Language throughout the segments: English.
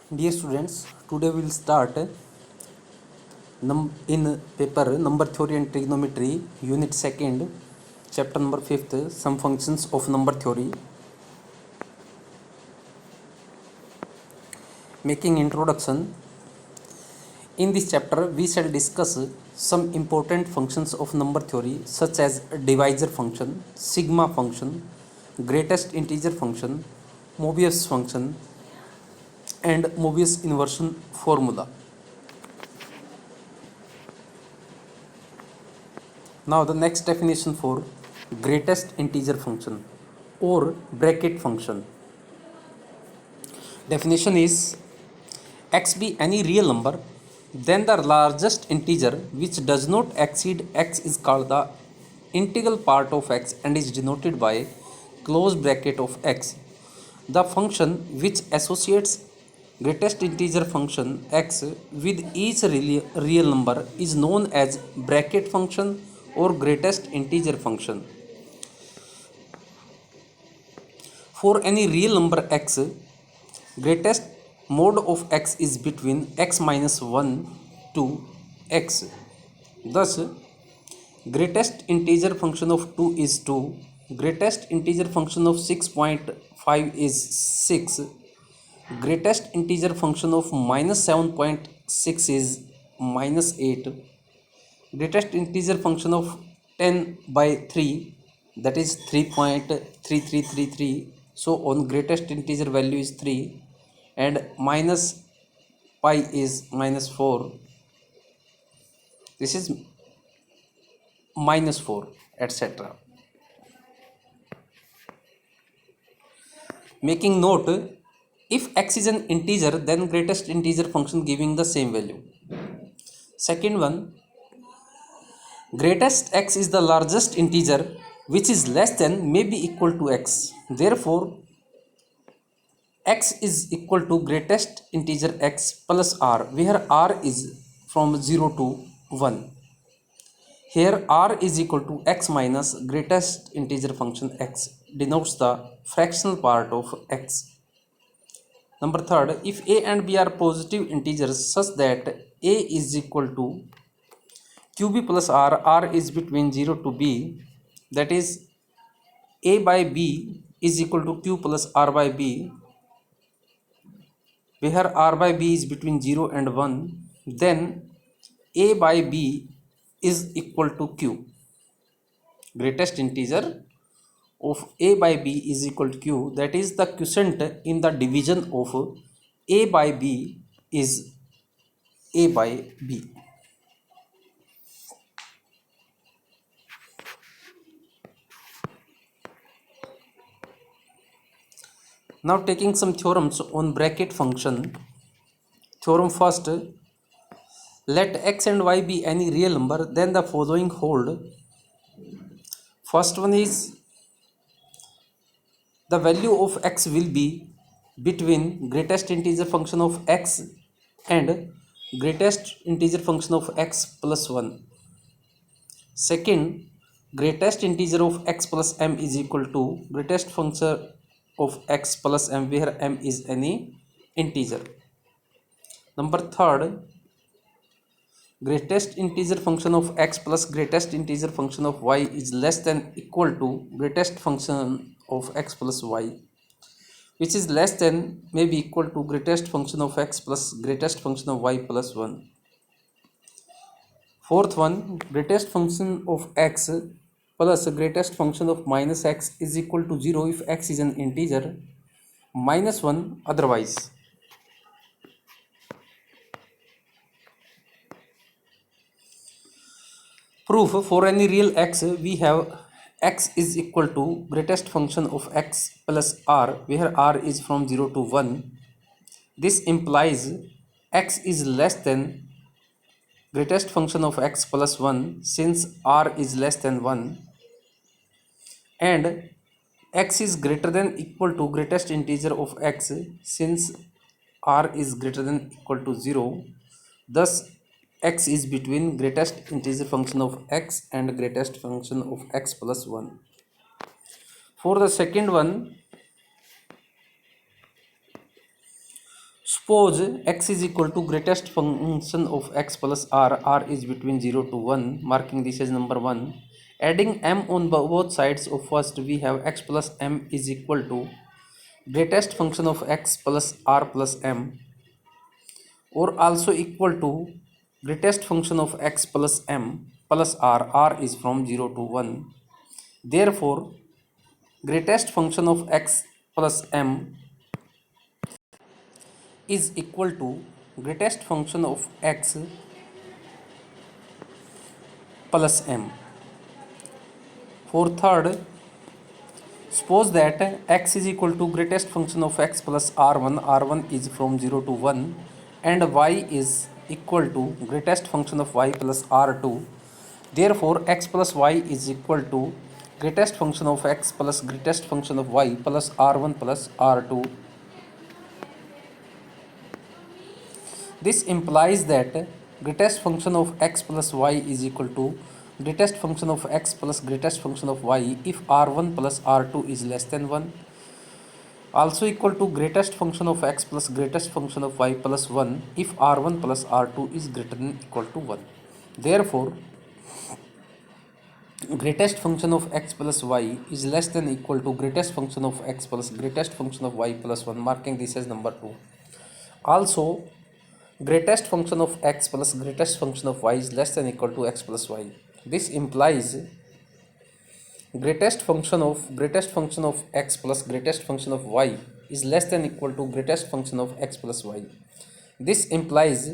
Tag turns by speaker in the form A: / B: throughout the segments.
A: Dear students, today we will start in paper number theory and trigonometry unit 2nd chapter number 5th some functions of number theory. Making introduction. In this chapter we shall discuss some important functions of number theory such as divisor function, sigma function, greatest integer function, Mobius function and Mobius inversion formula. Now the next definition for greatest integer function or bracket function. Definition is x be any real number, then the largest integer which does not exceed x is called the integral part of x and is denoted by close bracket of x. The function which associates greatest integer function x with each real number is known as bracket function or greatest integer function. For any real number x, greatest mode of x is between x minus 1 to x. Thus, greatest integer function of 2 is 2, greatest integer function of 6.5 is 6, greatest integer function of minus 7.6 is minus 8, greatest integer function of 10 by 3 that is 3.3333, so on greatest integer value is 3 and minus pi is minus 4, this is minus 4 etc. Making note, if x is an integer then greatest integer function giving the same value. Second one, greatest x is the largest integer which is less than may be equal to x. Therefore, x is equal to greatest integer x plus r, where r is from 0 to 1. Here r is equal to x minus greatest integer function x, denotes the fractional part of x. Number third, if a and b are positive integers such that a is equal to qb plus r is between 0 to b, that is a by b is equal to q plus r by b, where r by b is between 0 and 1, then a by b is equal to q. Greatest integer of a by b is equal to q, that is the quotient in the division of a by b is a by b. Now taking some theorems on bracket function. Theorem first, let x and y be any real number, then the following hold. First one is the value of x will be between greatest integer function of x and greatest integer function of x plus 1. Second, greatest integer of x plus m is equal to greatest function of x plus m, where m is any integer. Number third, greatest integer function of x plus greatest integer function of y is less than equal to greatest function of x plus y, which is less than may be equal to greatest function of x plus greatest function of y plus 1. Fourth one, greatest function of x plus greatest function of minus x is equal to 0 if x is an integer, minus 1 otherwise. Proof, for any real x we have x is equal to greatest function of x plus r, where r is from 0 to 1. This implies x is less than greatest function of x plus 1 since r is less than 1, and x is greater than equal to greatest integer of x since r is greater than equal to 0. Thus x is between greatest integer function of x and greatest function of x plus 1. For the second one, Suppose x is equal to greatest function of x plus r is between 0 to 1, marking this as number 1. Adding m on both sides of first, we have x plus m is equal to greatest function of x plus r plus m, or also equal to greatest function of x plus m plus r is from 0 to 1. Therefore, greatest function of x plus m is equal to greatest function of x plus m. For third, suppose that x is equal to greatest function of x plus r1 is from 0 to 1, and y is equal to greatest function of y plus r2. Therefore, x plus y is equal to greatest function of x plus greatest function of y plus r1 plus r2. This implies that greatest function of x plus y is equal to greatest function of x plus greatest function of y if r1 plus r2 is less than 1, also equal to greatest function of x plus greatest function of y plus 1 if r1 plus r2 is greater than equal to 1. Therefore, greatest function of x plus y is less than equal to greatest function of x plus greatest function of y plus 1, marking this as number 2. Also, greatest function of x plus greatest function of y is less than equal to x plus y. This implies greatest function of x plus greatest function of y is less than equal to greatest function of x plus y. This implies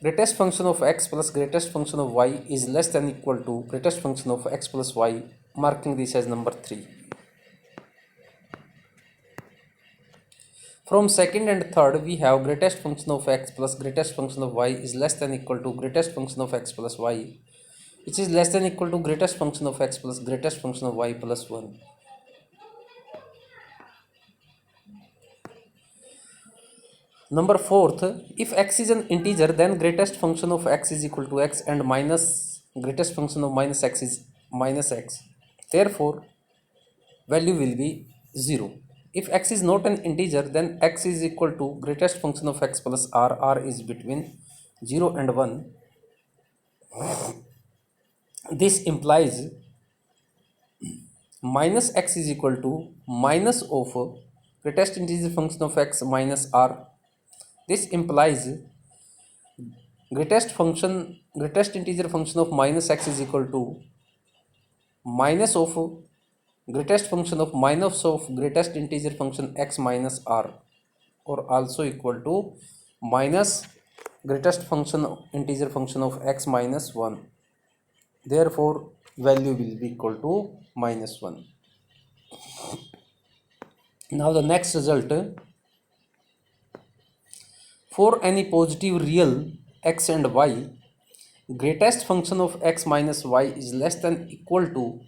A: greatest function of x plus greatest function of y is less than equal to greatest function of x plus y, marking this as number 3. From second and third, we have greatest function of x plus greatest function of y is less than equal to greatest function of x plus y, which is less than equal to greatest function of x plus greatest function of y plus 1. Number fourth, if x is an integer, then greatest function of x is equal to x and minus greatest function of minus x is minus x. Therefore, value will be 0. If x is not an integer, then x is equal to greatest function of x plus r is between 0 and 1. This implies minus x is equal to minus of greatest integer function of x minus r. This implies greatest integer function of minus x is equal to minus of greatest function of minus of greatest integer function x minus r, or also equal to minus greatest function integer function of x minus 1. Therefore, value will be equal to minus 1. Now the next result, for any positive real x and y, greatest function of x minus y is less than equal to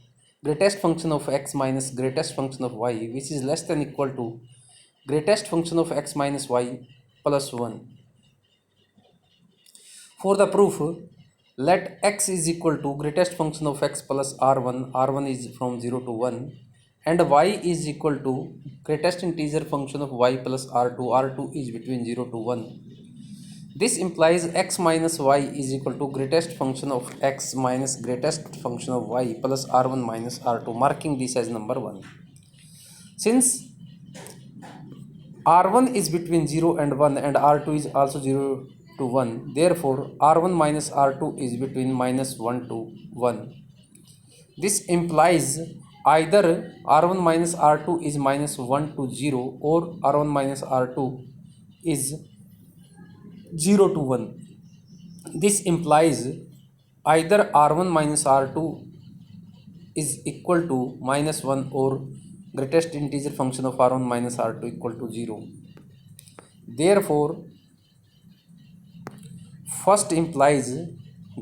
A: greatest function of x minus greatest function of y, which is less than equal to greatest function of x minus y plus 1. For the proof, let x is equal to greatest function of x plus r1 is from 0 to 1, and y is equal to greatest integer function of y plus r2 is between 0 to 1. This implies x minus y is equal to greatest function of x minus greatest function of y plus r1 minus r2, marking this as number 1. Since r1 is between 0 and 1 and r2 is also 0 to 1, therefore r1 minus r2 is between minus 1 to 1. This implies either r1 minus r2 is minus 1 to 0, or r1 minus r2 is 0 to 1. This implies either r1 minus r2 is equal to minus 1, or greatest integer function of r1 minus r2 equal to 0. Therefore, first implies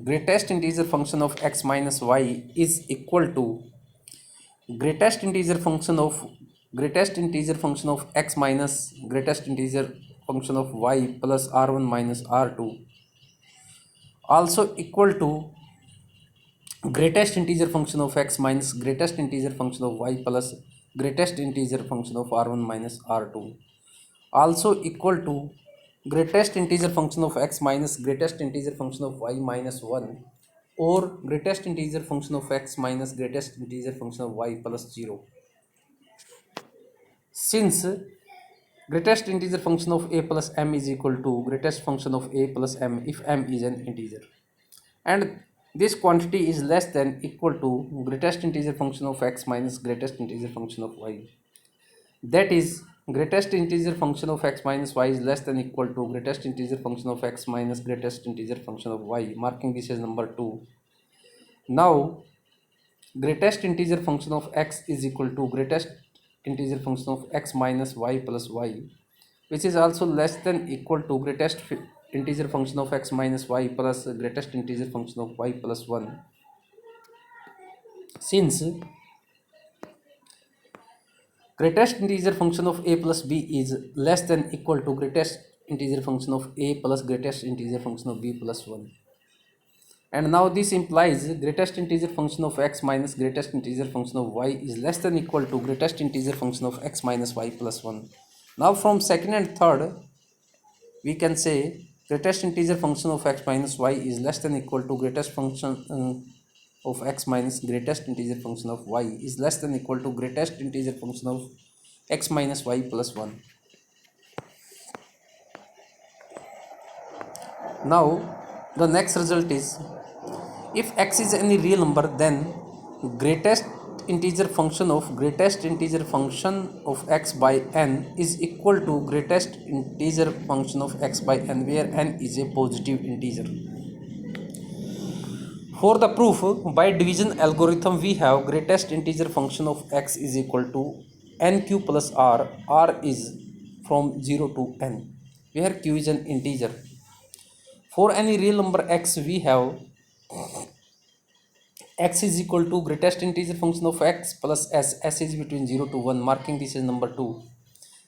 A: greatest integer function of x minus y is equal to greatest integer function of x minus greatest integer function of y plus r1 minus r2, also equal to greatest integer function of x minus greatest integer function of y plus greatest integer function of r1 minus r2, also equal to greatest integer function of x minus greatest integer function of y minus 1 or greatest integer function of x minus greatest integer function of y plus 0. Since greatest integer function of a plus m is equal to greatest function of a plus m if m is an integer, and this quantity is less than equal to greatest integer function of x minus greatest integer function of y, that is greatest integer function of x minus y is less than equal to greatest integer function of x minus greatest integer function of y, marking this as number 2. Now greatest integer function of x is equal to greatest integer function of x minus y plus y, which is also less than equal to greatest integer function of x minus y plus greatest integer function of y plus 1. Since greatest integer function of a plus b is less than equal to greatest integer function of a plus greatest integer function of b plus 1, and now this implies greatest integer function of x minus greatest integer function of y is less than equal to greatest integer function of x minus y plus 1. Now from second and third we can say greatest integer function of x minus y is less than equal to greatest function of x minus greatest integer function of y is less than equal to greatest integer function of x minus y plus 1. Now the next result is, if x is any real number, then greatest integer function of x by n is equal to greatest integer function of x by n, where n is a positive integer. For the proof by division algorithm, we have greatest integer function of x is equal to nq plus r. R is from 0 to n, where q is an integer. For any real number x, we have x is equal to greatest integer function of x plus s. S is between 0 to 1, marking this as number 2.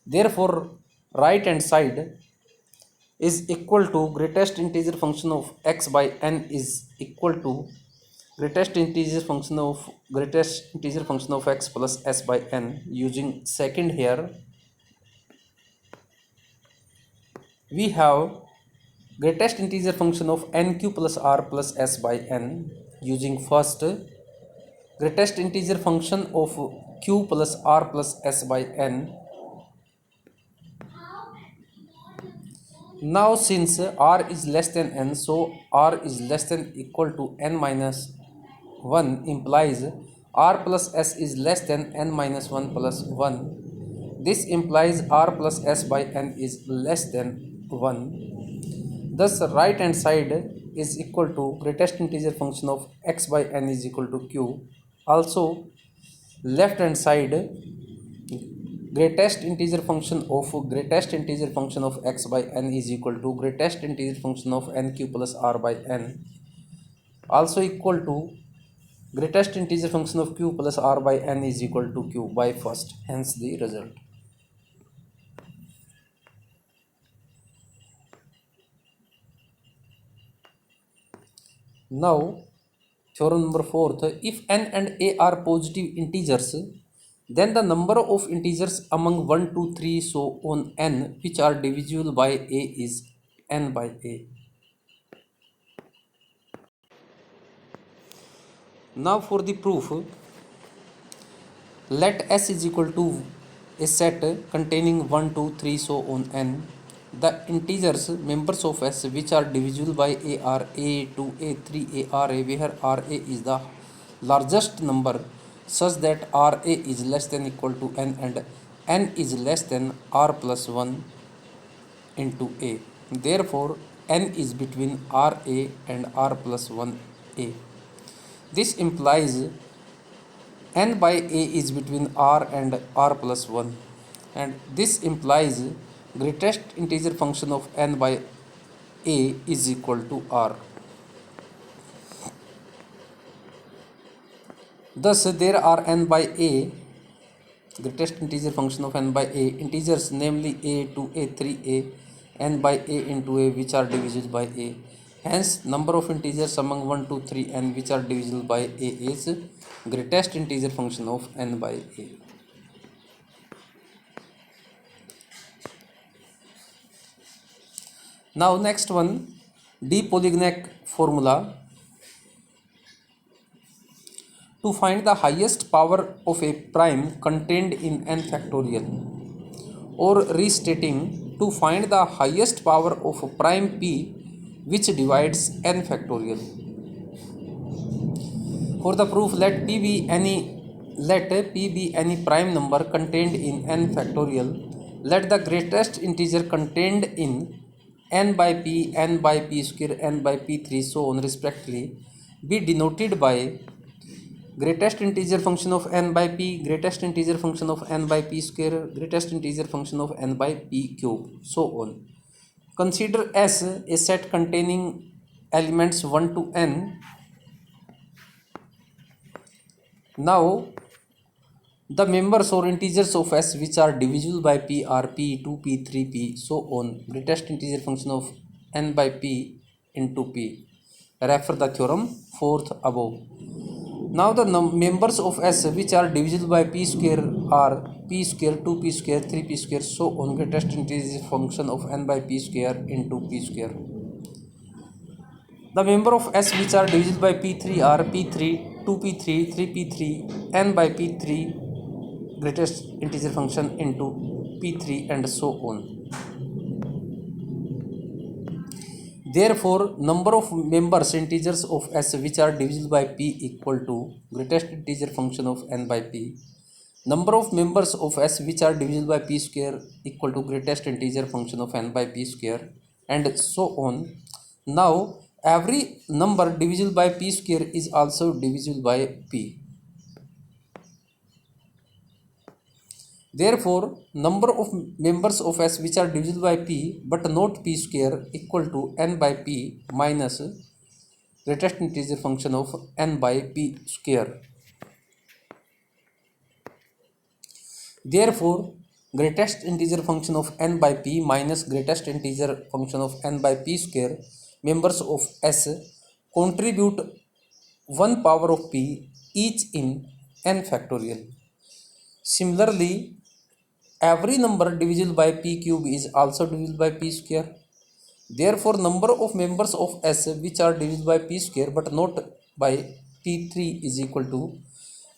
A: Therefore right hand side is equal to greatest integer function of x by n is equal to greatest integer function of x plus s by n. Using second here, we have greatest integer function of nq plus r plus s by n. Using first, greatest integer function of q plus r plus s by n. Now since r is less than n, so r is less than equal to n minus 1 implies r plus s is less than n minus 1 plus 1. This implies r plus s by n is less than 1. Thus right hand side is equal to greatest integer function of x by n is equal to q. Also left hand side, greatest integer function of x by n is equal to greatest integer function of nq plus r by n, also equal to greatest integer function of q plus r by n is equal to q by first, hence the result. Now theorem number 4th, if n and a are positive integers, then the number of integers among 1 2 3 so on n which are divisible by a is n by a. Now for the proof, let S is equal to a set containing 1 2 3 so on n. The integers members of S which are divisible by a are a2 a3 a ra, where ra is the largest number such that ra is less than equal to n and n is less than r plus 1 into a. Therefore n is between ra and r plus 1a. This implies n by a is between r and r plus 1, and this implies greatest integer function of n by a is equal to r. Thus there are n by a, greatest integer function of n by a, integers namely a2 a3 a n by a into a which are divisible by a. Hence number of integers among 1 2 3 n which are divisible by a is greatest integer function of n by a. Now next one, de Polignac formula to find the highest power of a prime contained in n factorial, or restating, to find the highest power of a prime p which divides n factorial. For the proof, let p be any prime number contained in n factorial. Let the greatest integer contained in n by p, n by p square, n by p3, so on respectively, be denoted by greatest integer function of n by p, greatest integer function of n by p square, greatest integer function of n by p cube, so on. Consider S a set containing elements 1 to n. Now the members or integers of S which are divisible by p are p2, p3, p, so on. Greatest integer function of n by p into p. Refer the theorem 4th above. Now the members of S which are divisible by p square are p square, 2p square, 3p square, so on. Greatest integer function of n by p square into p square. The member of S which are divisible by p3 are p3, 2p3, 3p3, n by p3, greatest integer function into p3, and so on. Therefore, number of members integers of S which are divisible by p equal to greatest integer function of n by p. Number of members of S which are divisible by p square equal to greatest integer function of n by p square, and so on. Now every number divisible by p square is also divisible by p. Therefore, number of members of S which are divisible by p but not p square equal to n by p minus greatest integer function of n by p square. Therefore, greatest integer function of n by p minus greatest integer function of n by p square members of S contribute 1 power of p each in n factorial. Similarly, every number divisible by p cube is also divisible by p square. Therefore, number of members of S which are divisible by p square but not by p3 is equal to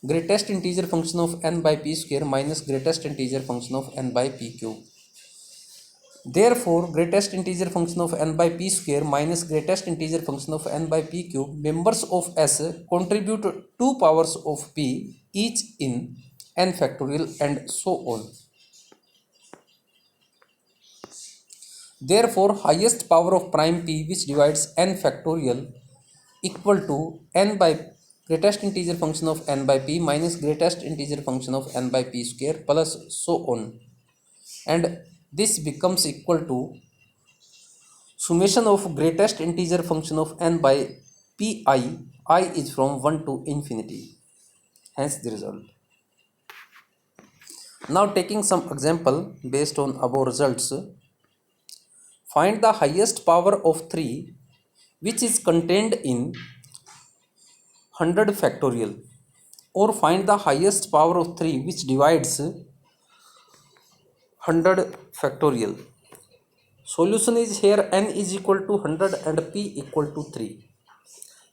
A: greatest integer function of n by p square minus greatest integer function of n by p cube. Therefore, greatest integer function of n by p square minus greatest integer function of n by p cube members of S contribute 2 powers of p each in n factorial, and so on. Therefore, highest power of prime p which divides n factorial equal to n by greatest integer function of n by p minus greatest integer function of n by p square plus so on, and this becomes equal to summation of greatest integer function of n by pi. I is from 1 to infinity, hence the result. Now taking some example based on above results, find the highest power of 3 which is contained in 100 factorial, or find the highest power of 3 which divides 100 factorial. Solution is here n is equal to 100 and p equal to 3.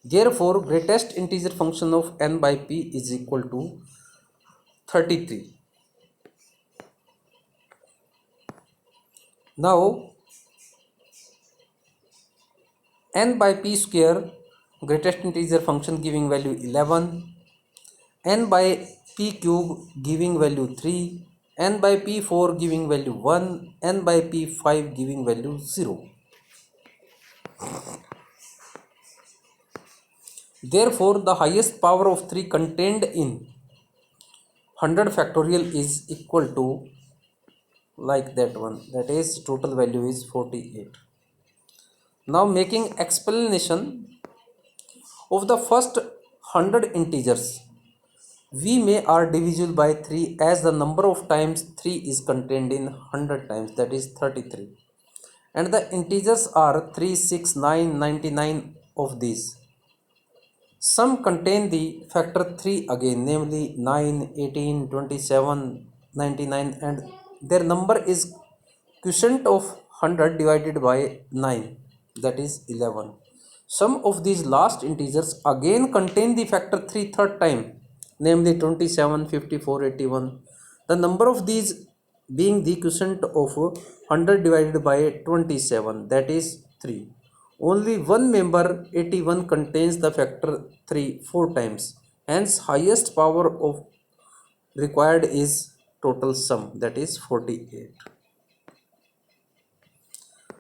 A: Therefore, greatest integer function of n by p is equal to 33. Now n by p square, greatest integer function giving value 11, n by p cube giving value 3, n by p4 giving value 1, n by p5 giving value 0. Therefore, the highest power of 3 contained in 100 factorial is equal to like that one, that is total value is 48. Now making explanation of the first 100 integers, we may are divisible by 3 as the number of times 3 is contained in 100 times, that is 33, and the integers are 3, 6, 9, 99 of these. Some contain the factor 3 again, namely 9, 18, 27, 99, and their number is quotient of 100 divided by 9, that is 11. Some of these last integers again contain the factor 3 third time, namely 27, 54, 81. The number of these being the quotient of 100 divided by 27, that is 3. Only one member 81 contains the factor 3 4 times. Hence highest power of required is total sum, that is 48.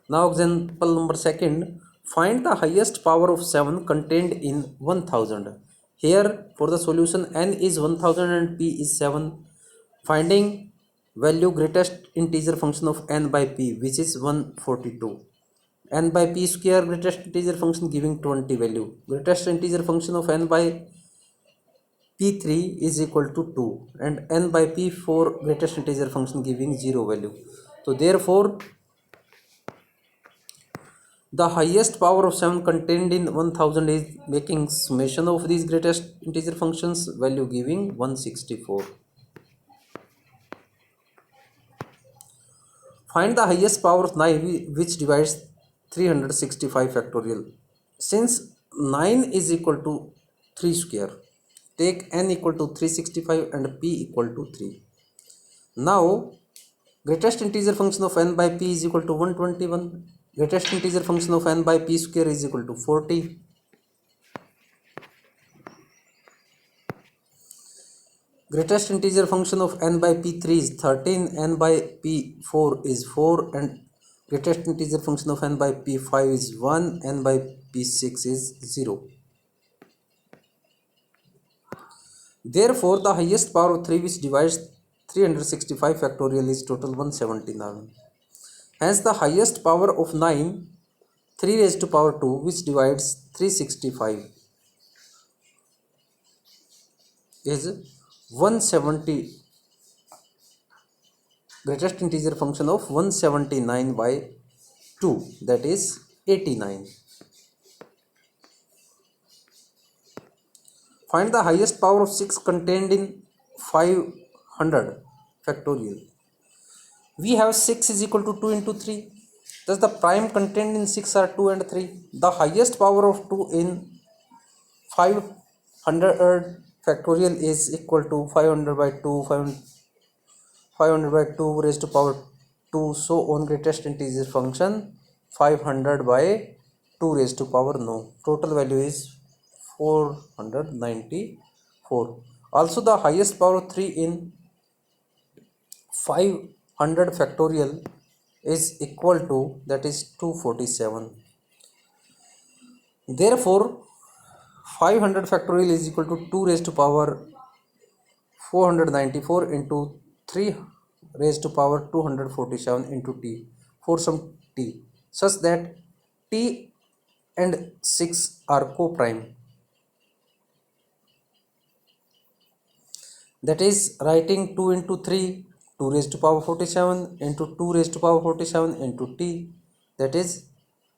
A: Now example number second, find the highest power of 7 contained in 1000. Here for the solution n is 1000 and p is 7. Finding value greatest integer function of n by p, which is 142. N by p square greatest integer function giving 20 value. Greatest integer function of n by p3 is equal to 2 and n by p4 greatest integer function giving 0 value. So therefore the highest power of 7 contained in 1000 is making summation of these greatest integer functions, value giving 164. Find the highest power of 9 which divides 365 factorial. Since 9 is equal to 3 square, take n equal to 365 and p equal to 3. Now greatest integer function of n by p is equal to 121. Greatest integer function of n by p square is equal to 40. Greatest integer function of n by p3 is 13, n by p4 is 4 and greatest integer function of n by p5 is 1, n by p6 is 0. Therefore the highest power of 3 which divides 365 factorial is total 179. Hence the highest power of 9, 3 raised to power 2 which divides 365 is 170. Greatest integer function of 179 by 2, that is 89. Find the highest power of 6 contained in 500 factorial. We have 6 is equal to 2 into 3. Thus the prime contained in 6 are 2 and 3. The highest power of 2 in 500 factorial is equal to 500 by 2, 500 by 2 raised to power 2, so on greatest integer function 500 by 2 raised to power no. Total value is 494. Also the highest power of 3 in 500 factorial is equal to, that is 247. Therefore 500 factorial is equal to 2 raised to power 494 into 3 raised to power 247 into t for some t, such that t and 6 are co-prime. That is writing 2 into 3, 2 raised to power 47 into 2 raised to power 47 into t, that is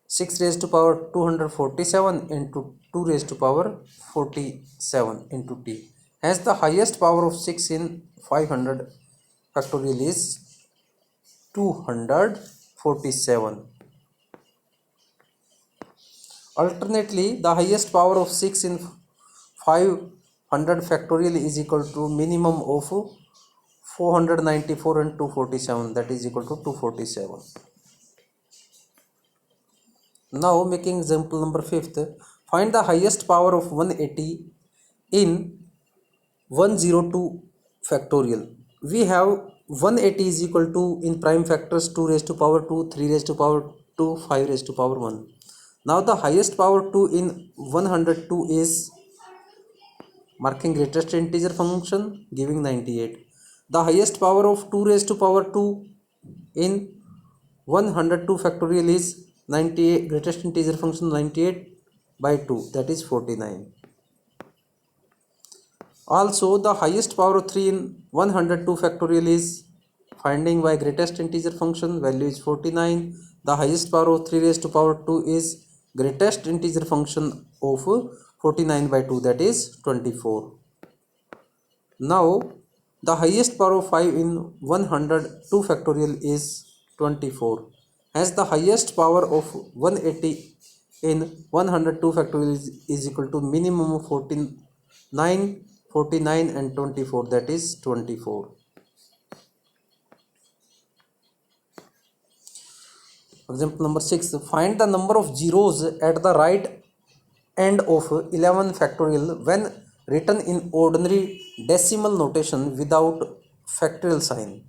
A: 6 raised to power 247 into 2 raised to power 47 into t. Hence the highest power of 6 in 500 factorial is 247. Alternately, the highest power of 6 in 500 factorial is equal to minimum of 494 and 247, that is equal to 247. Now making example number 5th, find the highest power of 180 in 102 factorial. We have 180 is equal to in prime factors 2 raised to power 2, 3 raised to power 2, 5 raised to power 1. Now the highest power 2 in 102 is marking greatest integer function giving 98. The highest power of 2 raised to power 2 in 102 factorial is 98, greatest integer function 98 by 2, that is 49. Also the highest power of 3 in 102 factorial is finding by greatest integer function, value is 49. The highest power of 3 raised to power 2 is greatest integer function of 49 by 2, that is 24. Now the highest power of 5 in 102 factorial is 24. Hence the highest power of 180 in 102 factorial is equal to minimum of 49, 49 and 24, that is 24. Example number 6. Find the number of zeros at the right end of 11 factorial when written in ordinary decimal notation without factorial sign.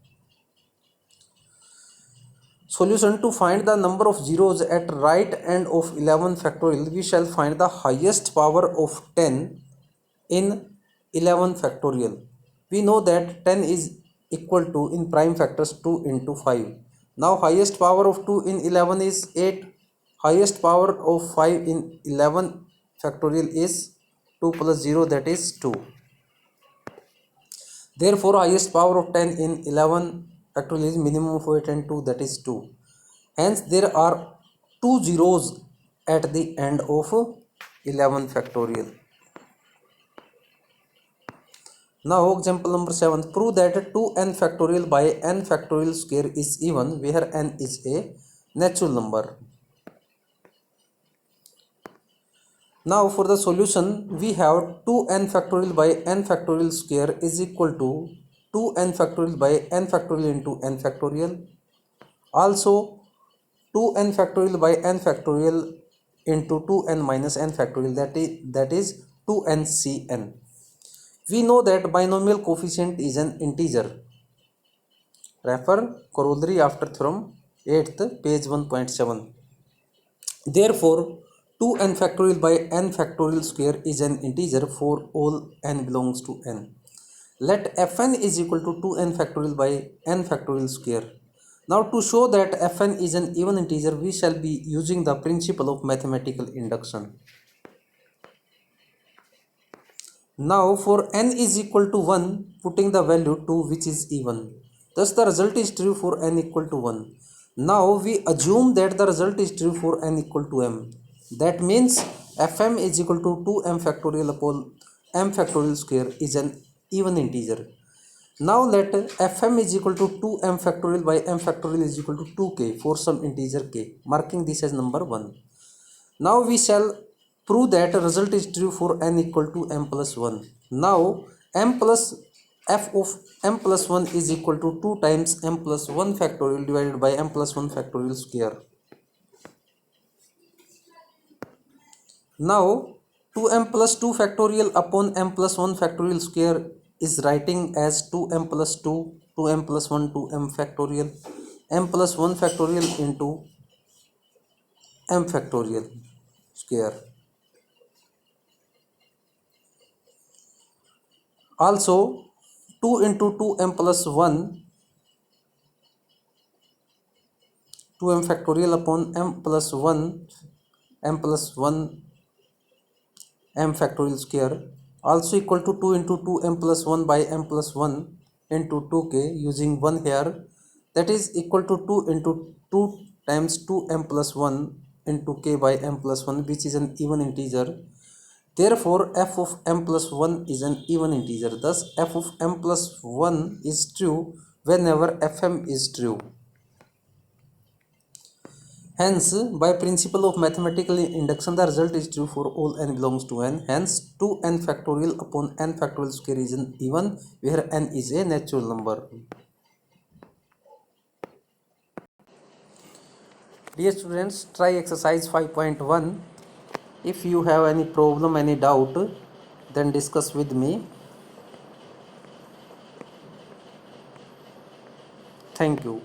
A: Solution: to find the number of zeros at right end of 11 factorial, we shall find the highest power of 10 in 11 factorial. We know that 10 is equal to, in prime factors, 2 into 5. Now highest power of 2 in 11 is 8. Highest power of 5 in 11 factorial is 2 plus 0, that is 2. Therefore highest power of 10 in 11 factorial is minimum of 8 and 2, that is 2. Hence there are 2 zeros at the end of 11 factorial. Now example number 7. Prove that 2n factorial by n factorial square is even where n is a natural number. Now for the solution, we have 2n factorial by n factorial square is equal to 2n factorial by n factorial into n factorial. Also 2n factorial by n factorial into 2n minus n factorial, that is 2ncn. We know that binomial coefficient is an integer. Refer corollary after theorem 8th page 1.7. Therefore 2n factorial by n factorial square is an integer for all n belongs to n. Let fn is equal to 2n factorial by n factorial square. Now to show that fn is an even integer, we shall be using the principle of mathematical induction. Now for n is equal to 1, putting the value 2 which is even. Thus the result is true for n equal to 1. Now we assume that the result is true for n equal to m. That means fm is equal to 2m factorial upon m factorial square is an even integer. Now let fm is equal to 2m factorial by m factorial is equal to 2k for some integer k, marking this as number 1. Now we shall prove that result is true for n equal to m plus 1. Now m plus f of m plus 1 is equal to 2 times m plus 1 factorial divided by m plus 1 factorial square. Now 2m plus 2 factorial upon m plus 1 factorial square is writing as 2m plus 2, 2m plus 1, 2m factorial, m plus 1 factorial into m factorial square. Also 2 into 2m plus 1, 2m factorial upon m plus 1, m plus 1 m factorial square, also equal to 2 into 2m plus 1 by m plus 1 into 2k, using 1 here, that is equal to 2 into 2 times 2m plus 1 into k by m plus 1, which is an even integer. Therefore f of m plus 1 is an even integer. Thus f of m plus 1 is true whenever fm is true. Hence by principle of mathematical induction, the result is true for all n belongs to n. Hence 2n factorial upon n factorial square is an even where n is a natural number. Dear students, try exercise 5.1. If you have any problem, any doubt, then discuss with me. Thank you.